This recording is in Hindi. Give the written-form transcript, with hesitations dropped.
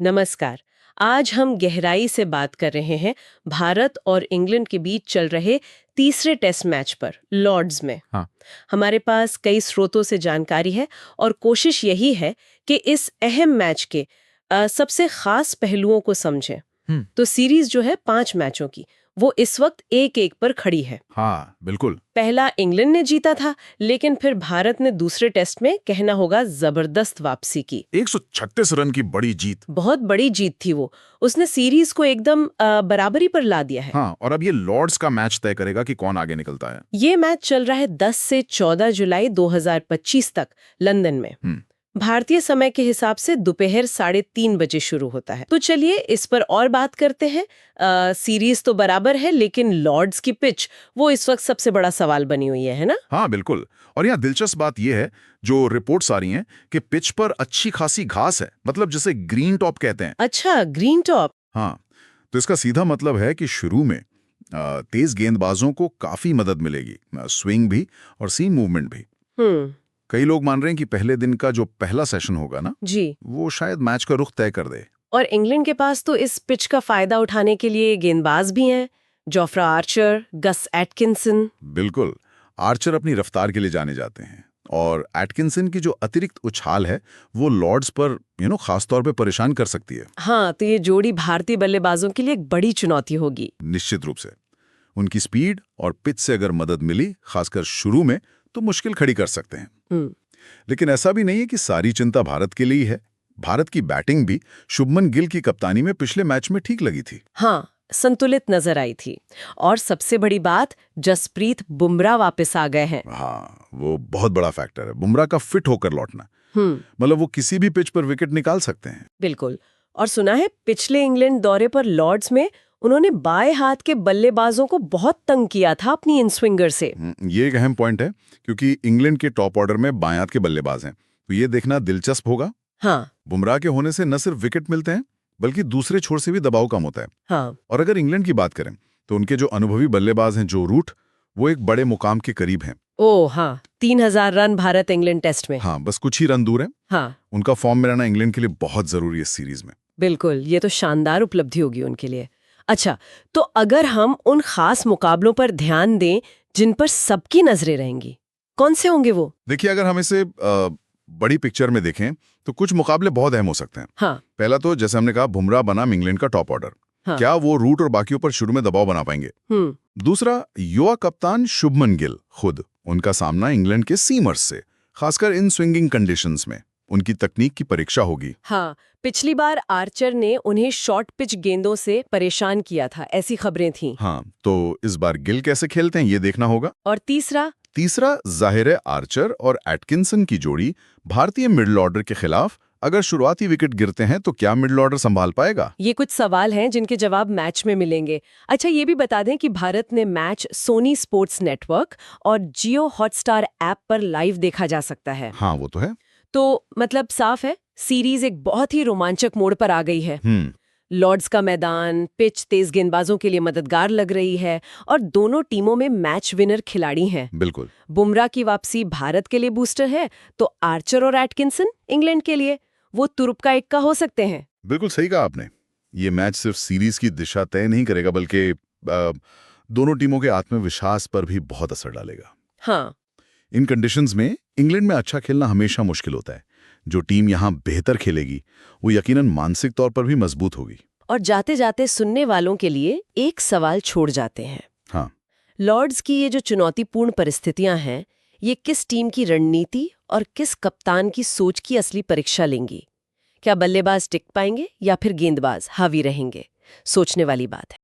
नमस्कार। आज हम गहराई से बात कर रहे हैं भारत और इंग्लैंड के बीच चल रहे तीसरे टेस्ट मैच पर, लॉर्ड्स में। हाँ। हमारे पास कई स्रोतों से जानकारी है और कोशिश यही है कि इस अहम मैच के सबसे खास पहलुओं को समझें। तो सीरीज जो है 5 मैचों की, वो इस वक्त 1-1 पर खड़ी है। हाँ, बिल्कुल। पहला इंग्लैंड ने जीता था, लेकिन फिर भारत ने दूसरे टेस्ट में कहना होगा जबरदस्त वापसी की। 136 रन की बड़ी जीत। बहुत बड़ी जीत थी वो। उसने सीरीज को एकदम बराबरी पर ला दिया है। हाँ, और अब ये लॉर्ड्स का मैच तय करेगा कि कौन आगे निकलता है। ये मैच चल रहा है 10 से 14 जुलाई 2025 तक लंदन में। भारतीय समय के हिसाब से दोपहर 3:30 बजे शुरू होता है। तो चलिए इस पर और बात करते हैं। सीरीज तो बराबर है, लेकिन लॉर्ड्स की पिच वो इस वक्त सबसे बड़ा सवाल बनी हुई है ना? हाँ, बिल्कुल। और यहाँ दिलचस्प बात यह है, जो रिपोर्ट्स आ रही हैं कि पिच पर अच्छी खासी घास है, मतलब जिसे ग्रीन टॉप कहते हैं। अच्छा, ग्रीन टॉप। हाँ, तो इसका सीधा मतलब है कि शुरू में तेज गेंदबाजों को काफी मदद मिलेगी, स्विंग भी और सीम मूवमेंट भी। कई लोग मान रहे हैं कि पहले दिन का जो पहला सेशन होगा ना जी, वो शायद मैच का रुख तय कर दे। और इंग्लैंड के पास तो इस पिच का फायदा उठाने के लिए गेंदबाज भी हैं। Jofra Archer, Gus Atkinson. बिल्कुल। आर्चर अपनी रफ्तार के लिए जाने जाते हैं, और एटकिंसन की जो अतिरिक्त उछाल है वो लॉर्ड्स पर खास तौर पे परेशान कर सकती है। हाँ, तो ये जोड़ी भारतीय बल्लेबाजों के लिए एक बड़ी चुनौती होगी। निश्चित रूप से। उनकी स्पीड और पिच से अगर मदद मिली, खासकर शुरू में, तो मुश्किल खड़ी कर सकते हैं। लेकिन ऐसा भी नहीं है कि सारी चिंता भारत के लिए ही है। भारत की बैटिंग भी शुभमन गिल की कप्तानी में पिछले मैच में ठीक लगी थी। हाँ, संतुलित नजर आई थी। और सबसे बड़ी बात, जसप्रीत बुमराह वापस आ गए हैं। हाँ, वो बहुत बड़ा फैक्टर है, बुमराह का फिट होकर लौटना। मतलब वो किसी भी पिच पर विकेट निकाल सकते हैं। बिल्कुल। और सुना है पिछले इंग्लैंड दौरे पर लॉर्ड्स में उन्होंने बाएं हाथ के बल्लेबाजों को बहुत तंग किया था अपनी इन स्विंगर से। ये एक अहम पॉइंट है, क्योंकि इंग्लैंड के टॉप ऑर्डर में बाएं हाथ के बल्लेबाज हैं, तो ये देखना दिलचस्प होगा। हाँ। बुमराह के होने से न सिर्फ विकेट मिलते हैं, बल्कि दूसरे छोर से भी दबाव कम होता है। हाँ। और अगर इंग्लैंड की बात करें, तो उनके जो अनुभवी बल्लेबाज हैं, जो रूट, वो एक बड़े मुकाम के करीब हैं। ओह हाँ, 3000 रन भारत इंग्लैंड टेस्ट में। हाँ, बस कुछ ही रन दूर है। हाँ, उनका फॉर्म में रहना इंग्लैंड के लिए बहुत जरूरी है इस सीरीज में। बिल्कुल, ये तो शानदार उपलब्धि होगी उनके लिए। अच्छा, तो अगर हम उन खास मुकाबलों पर ध्यान दें जिन पर सबकी नजरें रहेंगी, कौन से होंगे वो? देखिए, अगर हम इसे बड़ी पिक्चर में देखें, तो कुछ मुकाबले बहुत अहम हो सकते हैं। हाँ। पहला तो जैसे हमने कहा, बुमराह बनाम इंग्लैंड का टॉप ऑर्डर। हाँ। क्या वो रूट और बाकियों पर शुरू में दबाव बना पाएंगे? दूसरा, युवा कप्तान शुभमन गिल खुद, उनका सामना इंग्लैंड के सीमर्स से, खासकर इन स्विंगिंग कंडीशंस में उनकी तकनीक की परीक्षा होगी। हाँ, पिछली बार आर्चर ने उन्हें शॉर्ट पिच गेंदों से परेशान किया था, ऐसी खबरें थीं। हाँ, तो इस बार गिल कैसे खेलते हैं ये देखना होगा। और तीसरा जाहिर है, आर्चर और एटकिंसन की जोड़ी भारतीय मिडिल ऑर्डर के खिलाफ अगर शुरुआती विकेट गिरते हैं, तो क्या मिडिल ऑर्डर संभाल पाएगा? ये कुछ सवाल हैं जिनके जवाब मैच में मिलेंगे। अच्छा, ये भी बता दें कि भारत ने मैच सोनी स्पोर्ट्स नेटवर्क और जियो हॉटस्टार ऐप पर लाइव देखा जा सकता है। हाँ, वो तो है। तो मतलब साफ है, सीरीज एक बहुत ही रोमांचक मोड़ पर आ गई है। लॉर्ड्स का मैदान, पिच तेज गेंदबाजों के लिए मददगार लग रही है, और दोनों टीमों में मैच विनर खिलाड़ी हैं। बिल्कुल। बुमराह की वापसी भारत के लिए बूस्टर है, तो आर्चर और एटकिंसन इंग्लैंड के लिए वो तुरुप का इक्का हो सकते हैं। बिल्कुल सही कहा आपने। ये मैच सिर्फ सीरीज की दिशा तय नहीं करेगा, बल्कि दोनों टीमों के आत्मविश्वास पर भी बहुत असर डालेगा। हाँ। इन कंडीशंस में इंग्लैंड में अच्छा खेलना हमेशा मुश्किल होता है। जो टीम यहाँ बेहतर खेलेगी, वो यकीनन मानसिक तौर पर भी मजबूत होगी। और जाते जाते सुनने वालों के लिए एक सवाल छोड़ जाते हैं। हाँ। लॉर्ड्स की ये जो चुनौतीपूर्ण परिस्थितियां हैं, ये किस टीम की रणनीति और किस कप्तान की सोच की असली परीक्षा लेंगी? क्या बल्लेबाज टिक पाएंगे या फिर गेंदबाज हावी रहेंगे? सोचने वाली बात है।